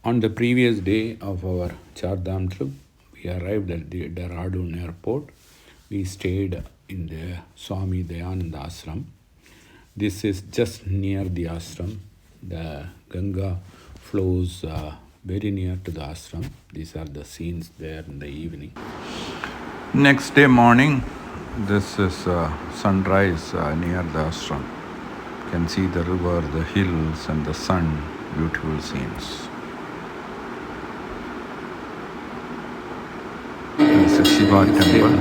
On the previous day of our Chardham trip, we arrived at the Dehradun airport. We stayed in the Swami Dayananda ashram. This is just near the ashram. The Ganga flows very near to the ashram. These are the scenes there in the evening. Next day morning, this is sunrise near the ashram. You can see the river, the hills, and the sun. Beautiful scenes. This is Shiva temple.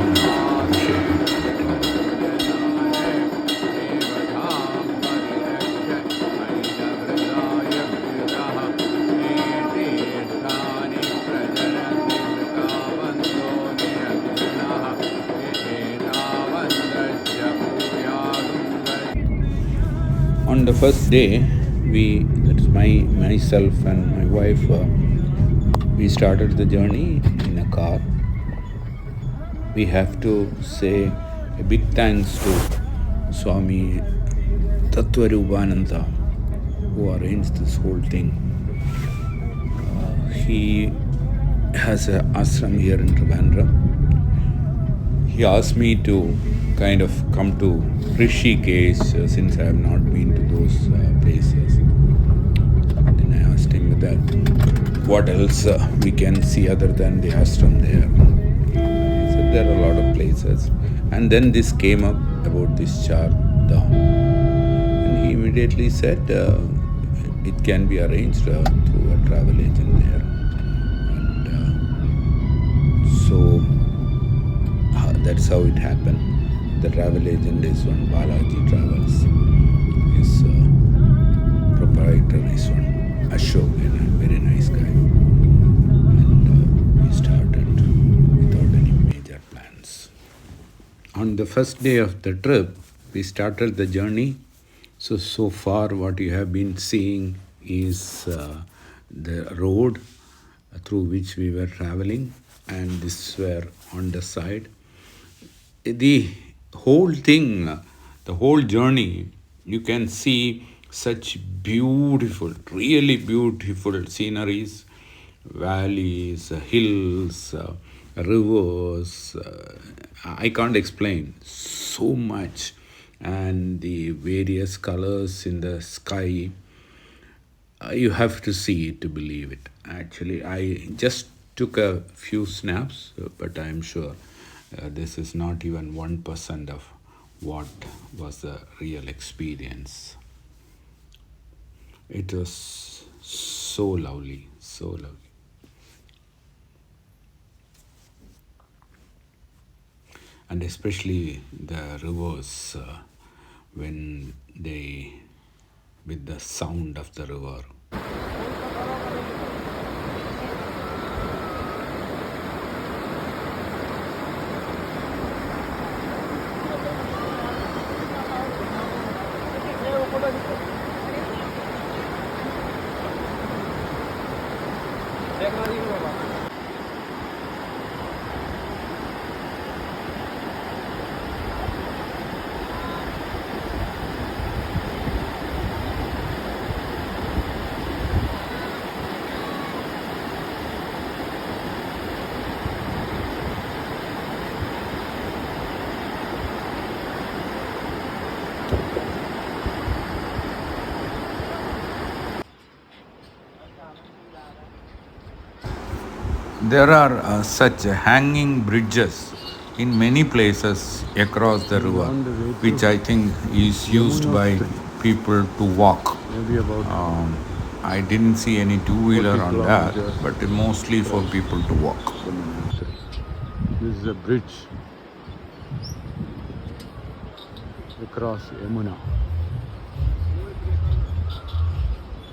On the first day, that's myself and my wife, we started the journey in a car. We have to say a big thanks to Swami Tattvarupananda, who arranged this whole thing. He has an ashram here in Trivandrum. He asked me to kind of come to Rishikesh since I have not been to those places. Then I asked him that what else we can see other than the ashram there. He said there are a lot of places. And then this came up about this Chardham. And he immediately said it can be arranged through a travel agent there. And so that's how it happened. The travel agent is one Balaji Travels. His proprietor is one Ashok, and a very nice guy. And we started without any major plans. On the first day of the trip, we started the journey. So far what you have been seeing is the road through which we were traveling, and this were on the side. The whole thing, the whole journey, you can see such beautiful, really beautiful sceneries, valleys, hills, rivers. I can't explain so much. And the various colors in the sky. You have to see it to believe it. Actually, I just took a few snaps, but I'm sure this is not even 1% of what was the real experience. It was so lovely, so lovely. And especially the rivers, when they, with the sound of the river. There are such hanging bridges in many places across the river, which I think is used by people to walk. I didn't see any two-wheeler on that, but mostly for people to walk. This is a bridge across Yamuna.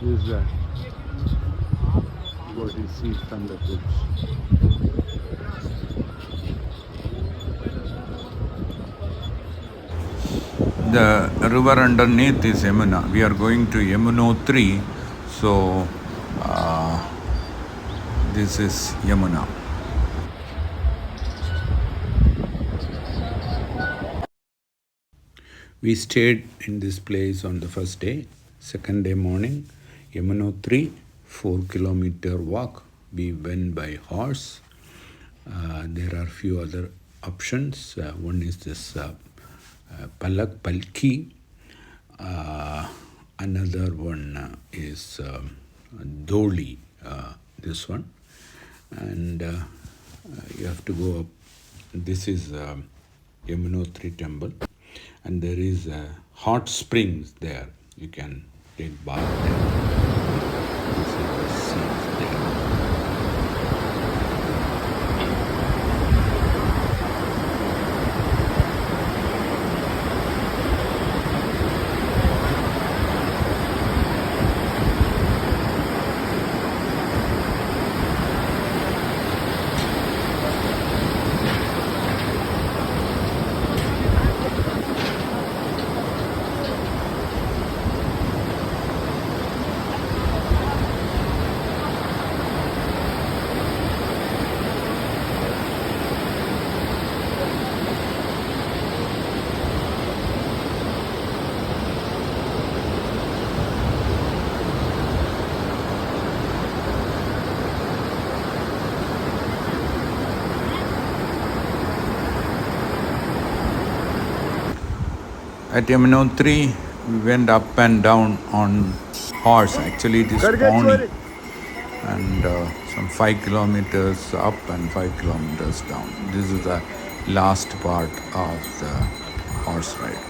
This is what you see from the bridge. The river underneath is Yamuna. We are going to Yamunotri, so this is Yamuna. We stayed in this place on the first day. Second day morning, Yamunotri, 4-kilometer walk. We went by horse. There are few other options. One is this palki. Another one is doli. This one, and you have to go up. This is Yamunotri temple, and there is hot springs there. You can take bath there. This is the scenes there. At Yamunotri, we went up and down on horse. Actually, it is pony, and some 5 kilometers up and 5 kilometers down. This is the last part of the horse ride.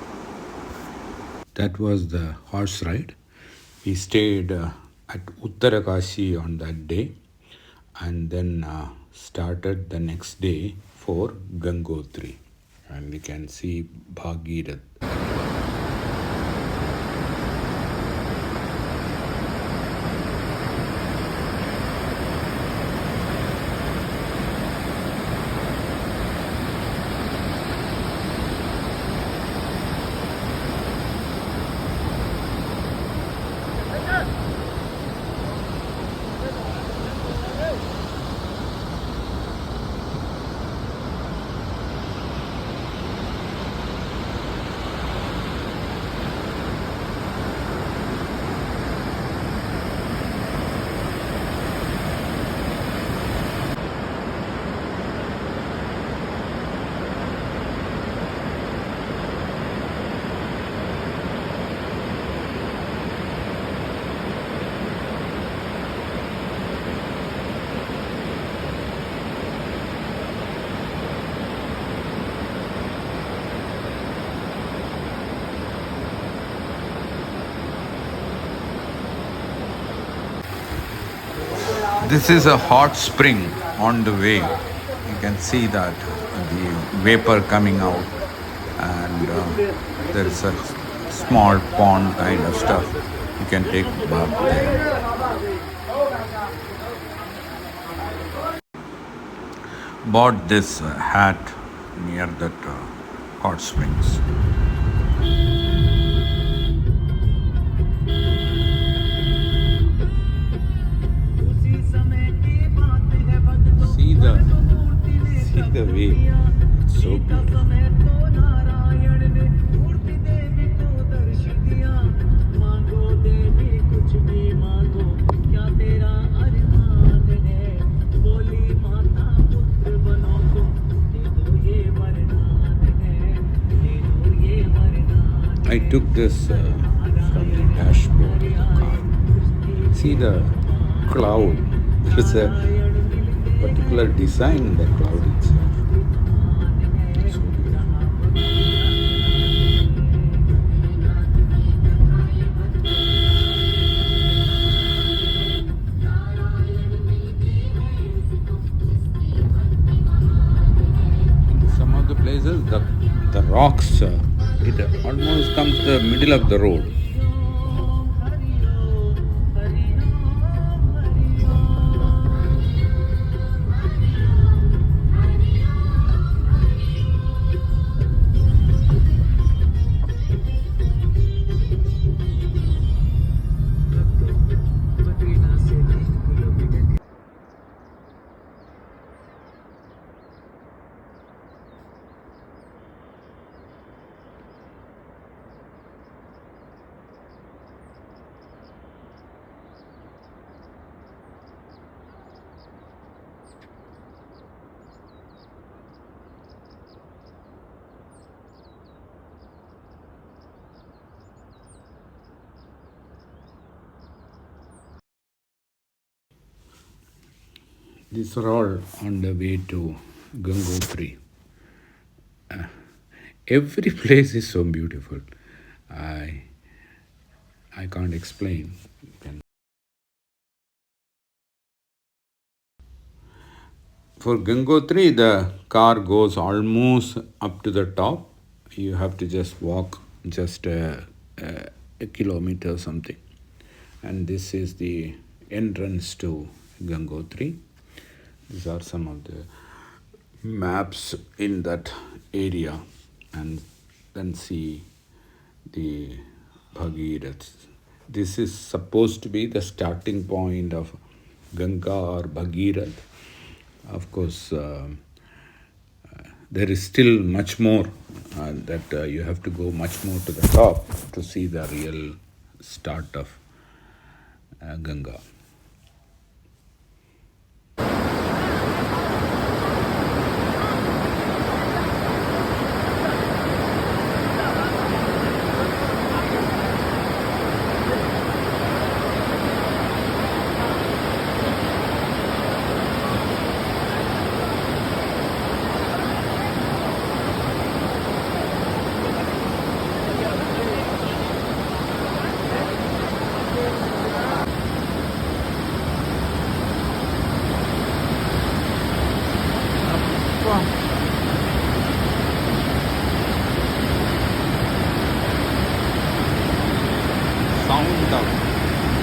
That was the horse ride. We stayed at Uttarakashi on that day, and then started the next day for Gangotri. And we can see Bhagirath. This is a hot spring on the way. You can see that the vapor coming out, and there is a small pond kind of stuff. You can take bath there. Bought this hat near that hot springs. See the way. It's so beautiful. I took this from the dashboard of the car. See the cloud. There's a particular design in the cloud itself. So in some of the places, the rocks, it almost comes to the middle of the road. These are all on the way to Gangotri. Every place is so beautiful. I I can't explain. For Gangotri, the car goes almost up to the top. You have to just walk just a kilometer or something. And this is the entrance to Gangotri. These are some of the maps in that area, and then see the Bhagirath. This is supposed to be the starting point of Ganga or Bhagirath. Of course, there is still much more that you have to go much more to the top to see the real start of Ganga. Sound of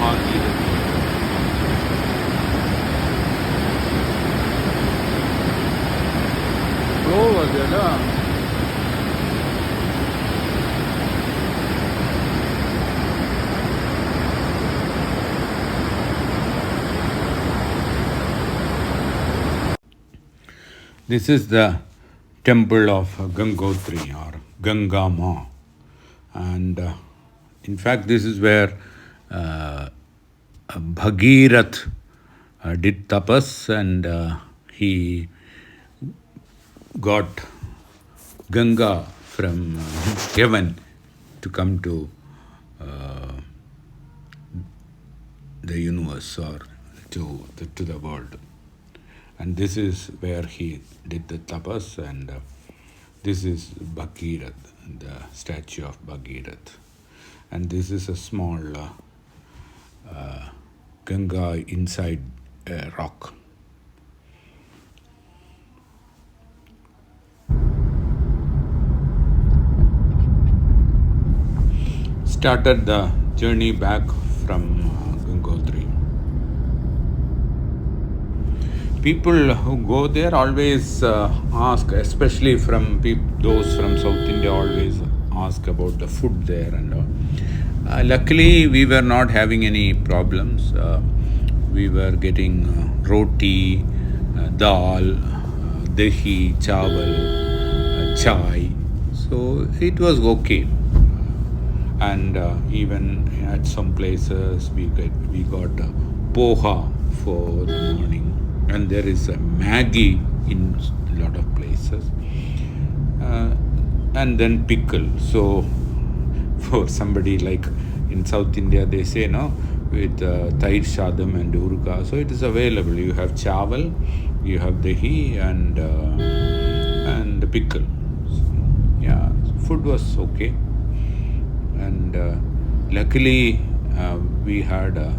Bhagirath. Flow ಅದೆಲ್ಲ This is the temple of Gangotri or Gangama, and in fact, this is where Bhagirath did tapas, and he got Ganga from heaven to come to the universe or to the world. And this is where he did the tapas, and this is Bhagirath, the statue of Bhagirath. And this is a small Ganga inside a rock. Started the journey back from Gangotri. People who go there always ask, especially from those from South India, always ask about the food there and all. Luckily, we were not having any problems. We were getting roti, dal, dahi, chawal, chai. So it was okay. And even at some places we got poha for the morning, and there is a Maggi in a lot of places, and then pickle. So for somebody like in South India, they say no with Tair Shadam and Urka. So it is available. You have chawal, you have dahi, and the pickle. So, yeah, food was okay. And luckily, we had a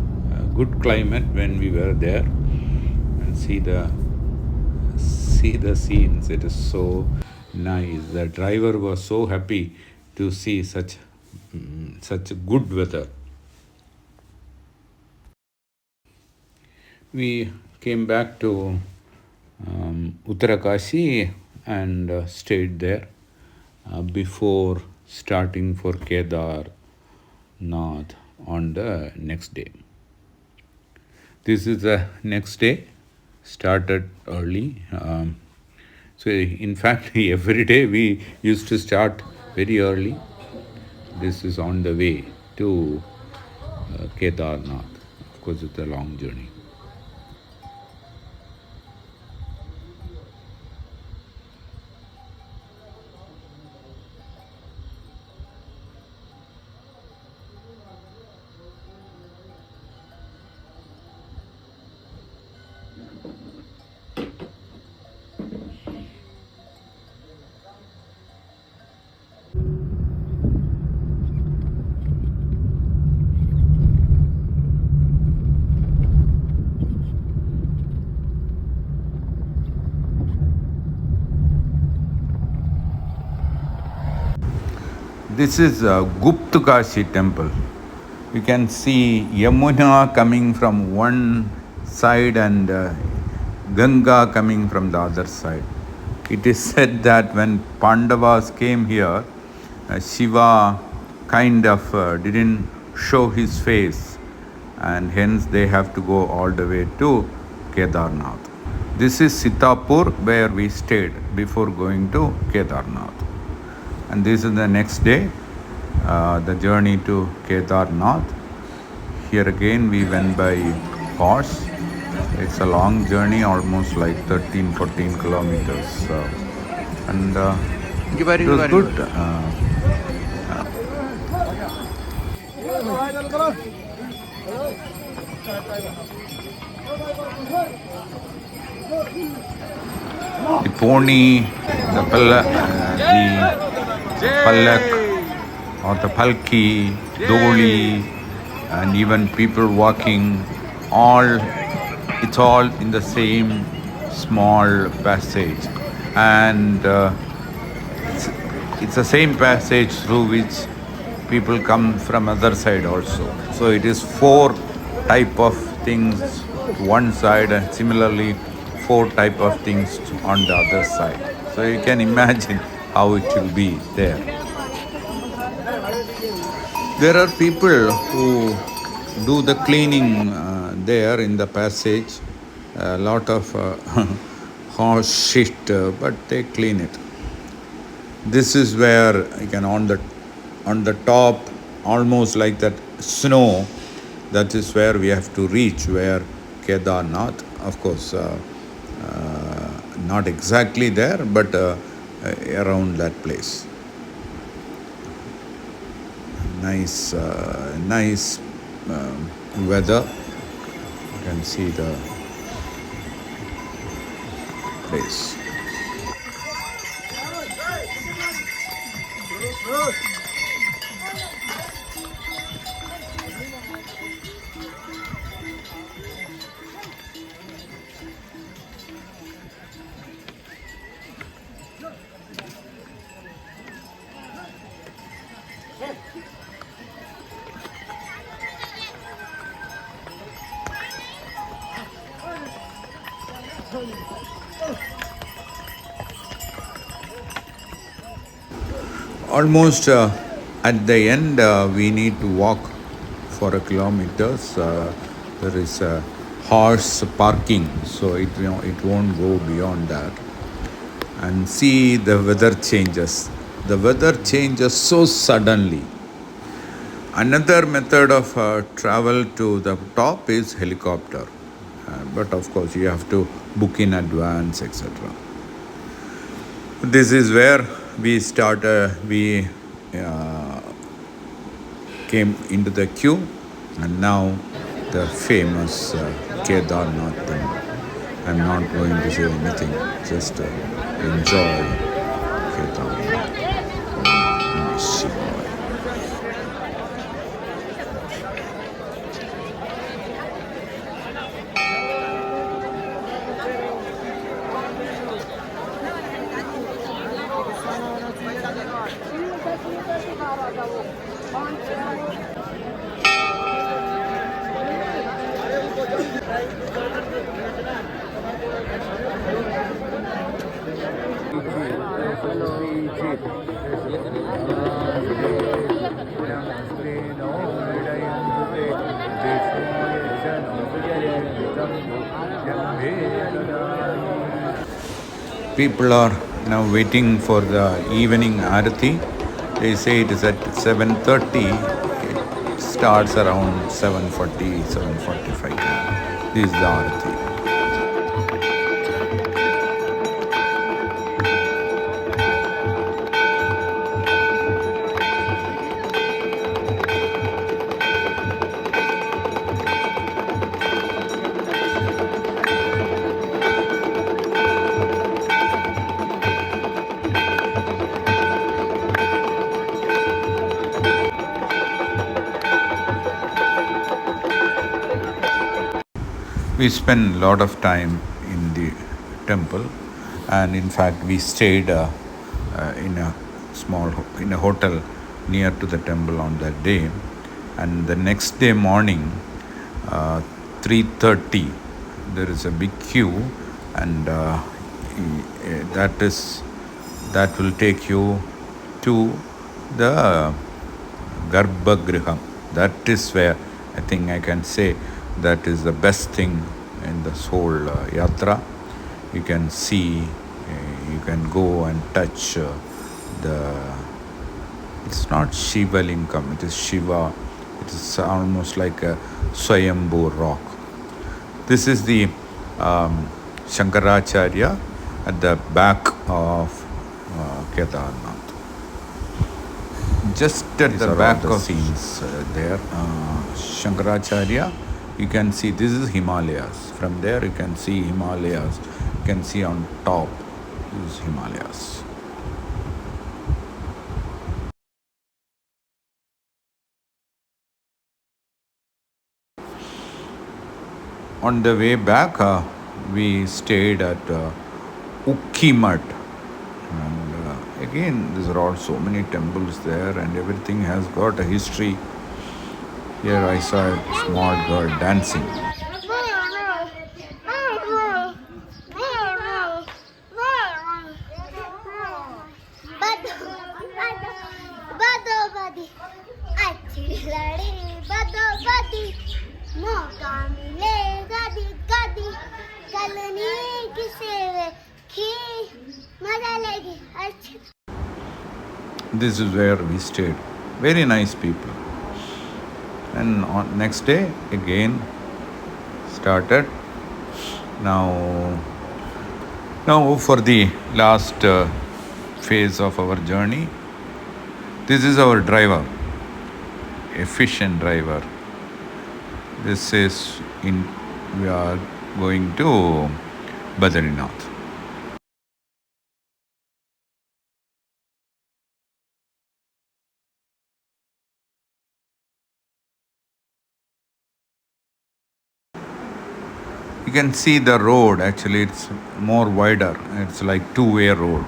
good climate when we were there, and see the scenes. It is so nice. The driver was so happy to see such good weather. We came back to Uttarakashi and stayed there before starting for Kedarnath on the next day. This is the next day, started early. So in fact, every day we used to start very early. This is on the way to Kedarnath. Of course, it's a long journey. This is Guptkashi temple. You can see Yamuna coming from one side and Ganga coming from the other side. It is said that when Pandavas came here, Shiva kind of didn't show his face, and hence they have to go all the way to Kedarnath. This is Sitapur where we stayed before going to Kedarnath. And this is the next day, the journey to Kedarnath. Here again we went by horse. It's a long journey, almost like 13-14 kilometers. And it was good. The pony, the pallak or the palki, doli, and even people walking, it's all in the same small passage. And it's the same passage through which people come from other side also. So it is 4 type of things to one side and similarly 4 type of things on the other side. So you can imagine how it will be there. There are people who do the cleaning there in the passage. A lot of horse shit, but they clean it. This is where you can on the top, almost like that snow. That is where we have to reach, where Kedarnath. Of course, not exactly there, but around that place. Nice weather. You can see the place. Almost at the end, we need to walk for a kilometer. There is a horse parking, so it won't go beyond that. And see, the weather changes. The weather changes so suddenly. Another method of travel to the top is helicopter, but of course you have to book in advance, etc. This is where we came into the queue, and now the famous Kedarnath temple. I'm not going to say anything, just enjoy Kedarnath. Om Shivaya. People are now waiting for the evening arati. They say it is at 7:30. It starts around 7:40, 7:45. This is the arati. We spent a lot of time in the temple, and in fact we stayed in a hotel near to the temple on that day. And the next day morning, 3:30, there is a big queue, and that will take you to the Garbhagriham. That is where I think I can say that is the best thing in this whole yatra. You can see, you can go and touch it's not Shiva Lingam, it is Shiva. It is almost like a Swayambhu rock. This is the Shankaracharya at the back of Kedarnath. Just at the back of scenes there, Shankaracharya, you can see this is Himalayas. From there you can see Himalayas. You can see on top is Himalayas. On the way back, we stayed at Ukkimat. And again, there are so many temples there, and everything has got a history. Here I saw a small girl dancing. This is where we stayed. Very nice people. And on next day again started. Now for the last phase of our journey, this is our driver, efficient driver. This is we are going to Badrinath. You can see the road, actually it's more wider. It's like two-way road.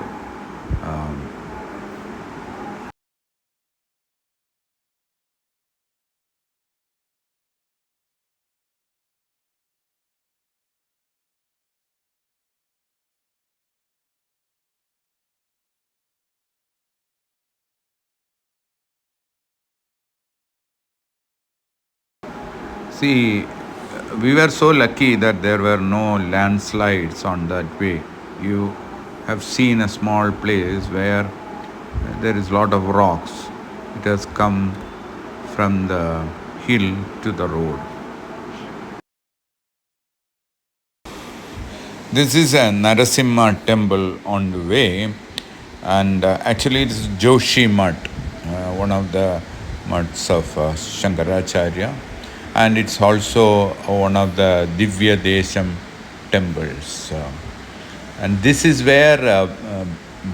See, we were so lucky that there were no landslides on that way. You have seen a small place where there is a lot of rocks. It has come from the hill to the road. This is a Narasimha temple on the way, and actually it is Joshi Mutt, one of the mutts of Shankaracharya, and it's also one of the Divya Desham temples. And this is where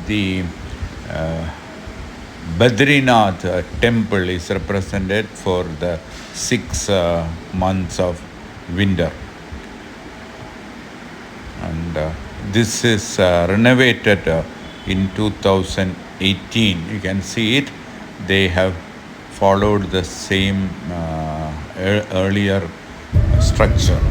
the Badrinath temple is represented for the 6 months of winter. And this is renovated in 2018. You can see it. They have followed the same earlier structure.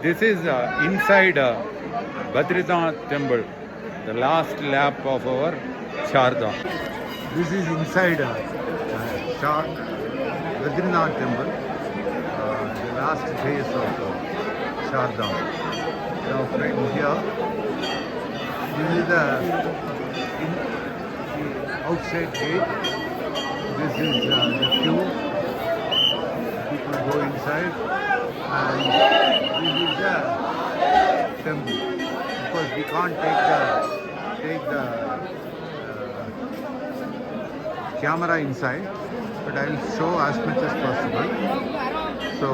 This is inside Badrinath temple, the last lap of our Chardham. This is inside Badrinath temple, the last phase of Chardham. Now friends, here, this is the outside gate. This is the queue. People go inside, and this is the temple. Because we can't take the camera inside, but I will show as much as possible. So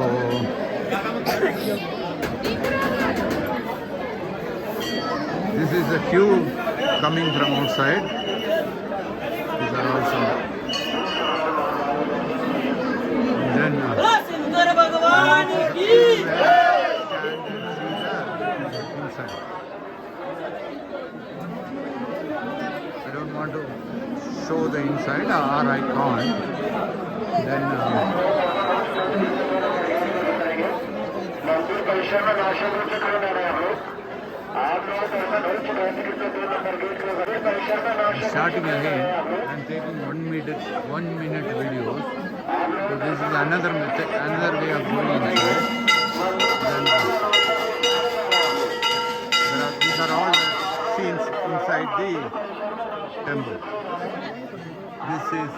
this is the queue coming from outside. These are also. And then inside. I don't want to show the inside, or I can't. Then starting again, I'm taking 1 minute videos. So this is another method, another way of doing it. Then these are all scenes inside the temple. This is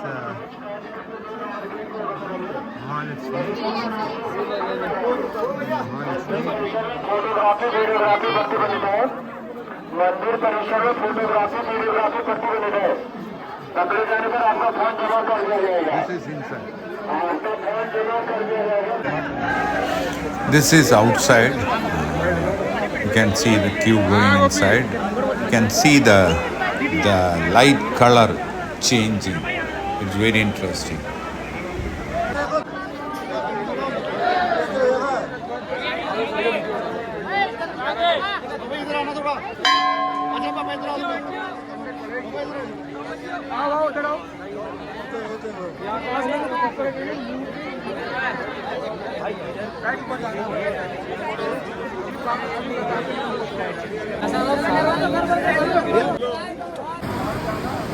Mahalakshmi. मंदिर परिसर में photography videography प्रतिबंधित है। पकड़े जाने पर आपका phone जमा कर दिया जाएगा। This is outside. You can see the queue going inside. You can see the light color changing. It's very interesting.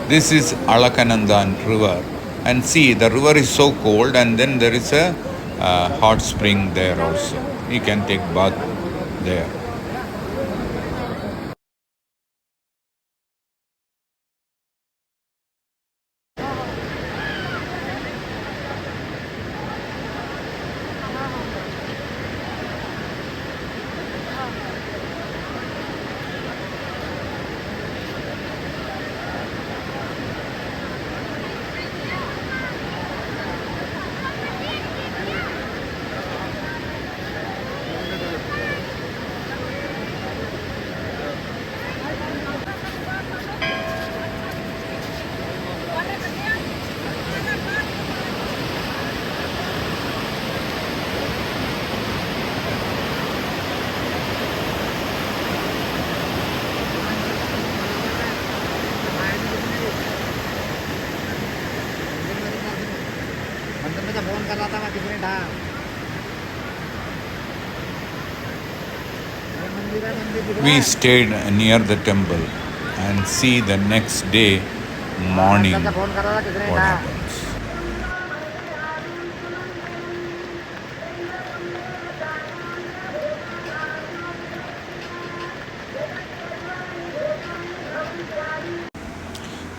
This is Alakanandan river, and see, the river is so cold, and then there is a hot spring there also. You can take bath there. We stayed near the temple and see the next day morning what happens.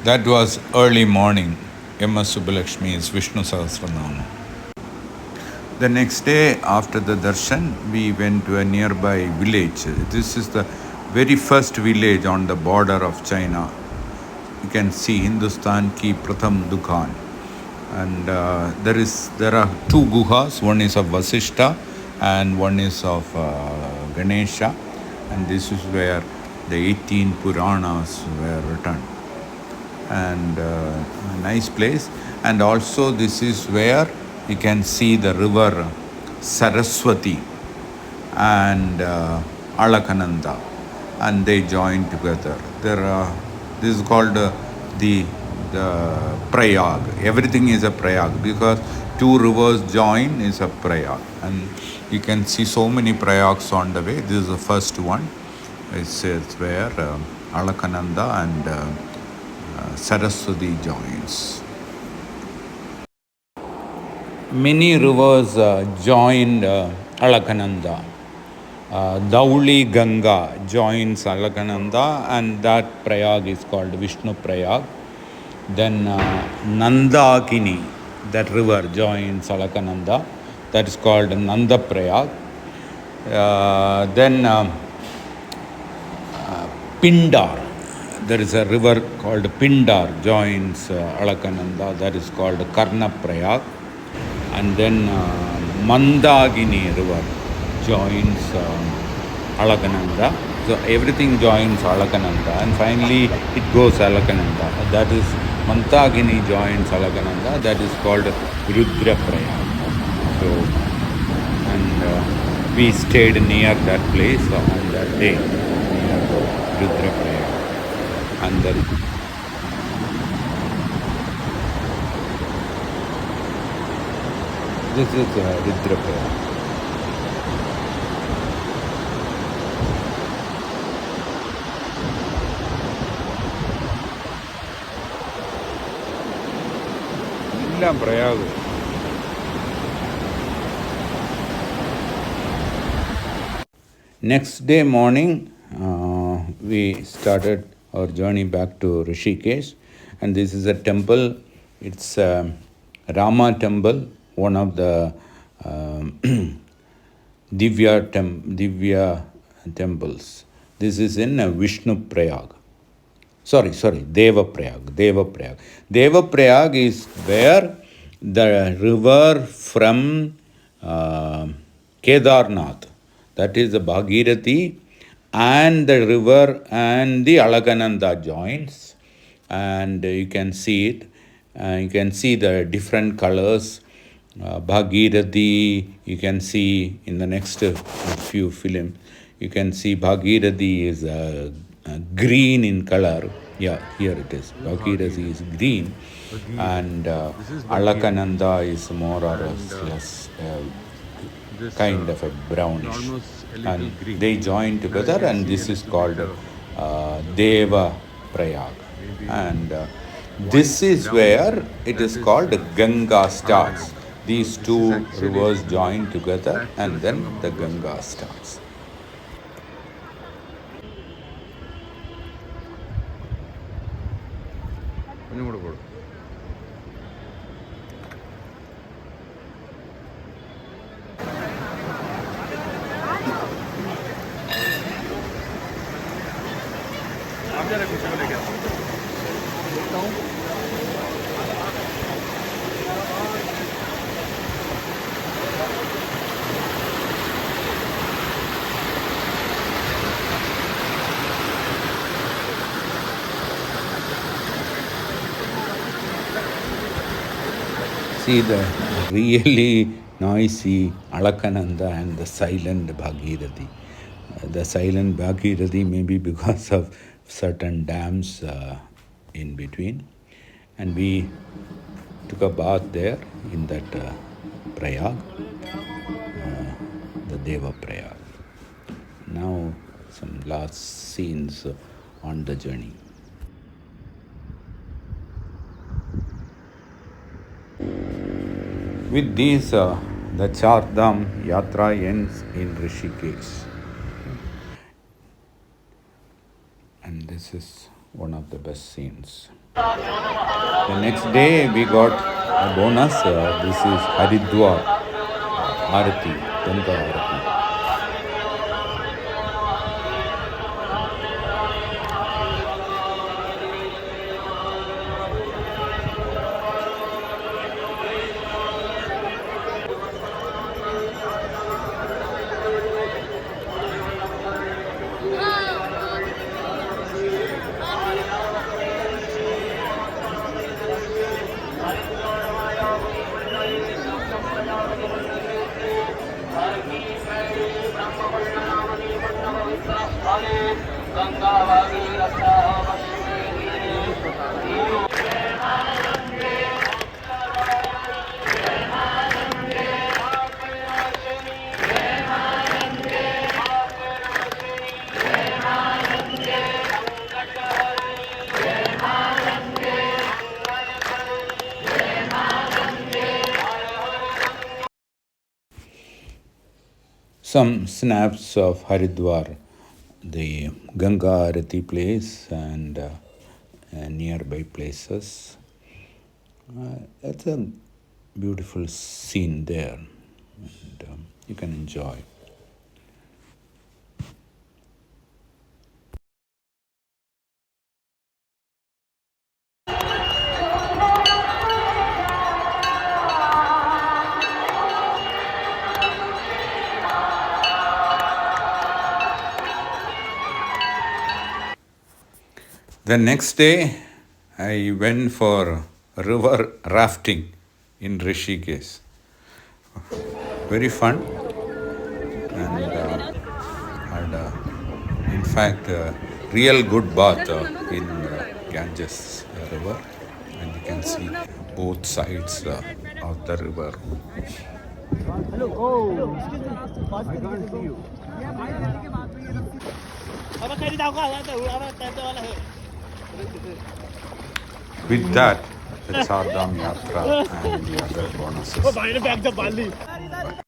That was early morning. M.S. Subbalakshmi's Vishnu Sahasranama. The next day after the darshan, we went to a nearby village. This is the very first village on the border of China. You can see Hindustan Ki Pratham Dukan. And there are two guhas. One is of Vasishta and one is of Ganesha. And this is where the 18 Puranas were written. And a nice place. And also this is where you can see the river Saraswati and Alakananda, and they join together. This is called the the prayag. Everything is a prayag because two rivers join is a prayag. And you can see so many prayags on the way. This is the first one. It's where Alakananda and Saraswati joins. Many rivers joined Alakananda. Dauli Ganga joins Alakananda, and that prayag is called Vishnu Prayag. Then Nandakini, that river joins Alakananda, that is called Nanda Prayag. Then Pindar, there is a river called Pindar joins Alakananda, that is called Karna Prayag. And then Mandagini river joins Alakananda. So everything joins Alakananda, and finally it goes Alakananda. That is Mandagini joins Alakananda. That is called Rudra Prayag. So, and we stayed near that place on that day, near Rudra Prayag, and then. This is Rudra Prayag. എല്ലാം പ്രയാഗ്. Next day morning, we started our journey back to Rishikesh, and this is a temple. It's Rama temple, one of the Divya temples. This is in Vishnu Prayag. Sorry, Deva Prayag. Deva Prayag is where the river from Kedarnath, that is the Bhagirathi, and the river and the Alakananda joins, and you can see it. You can see the different colors. Bhagirathi, you can see in the next few films, you can see Bhagirathi is green in color. Yeah, here it is. Bhagirathi is green, and Alakananda is more or less kind of a brownish. And they join together, and this is called Deva Prayag. And this is where it is called Ganga starts. These two rivers join together, and then the Ganga starts. See the really noisy Alakananda and the silent Bhagirathi. The silent Bhagirathi may be because of certain dams in between. And we took a bath there in that Prayag, the Deva Prayag. Now some last scenes on the journey. With these, the Chardham Yatra ends in Rishikesh. And this is one of the best scenes. The next day we got a bonus. This is Haridwar Arati, Ganga Arati. some snaps of Haridwar, the Ganga Arati place, and nearby places. It's a beautiful scene there, and you can enjoy. The next day, I went for river rafting in Rishikesh. Very fun, and had, in fact, a real good bath in Ganges river, and you can see both sides of the river. With that, the Chardham Yatra and the other bonuses.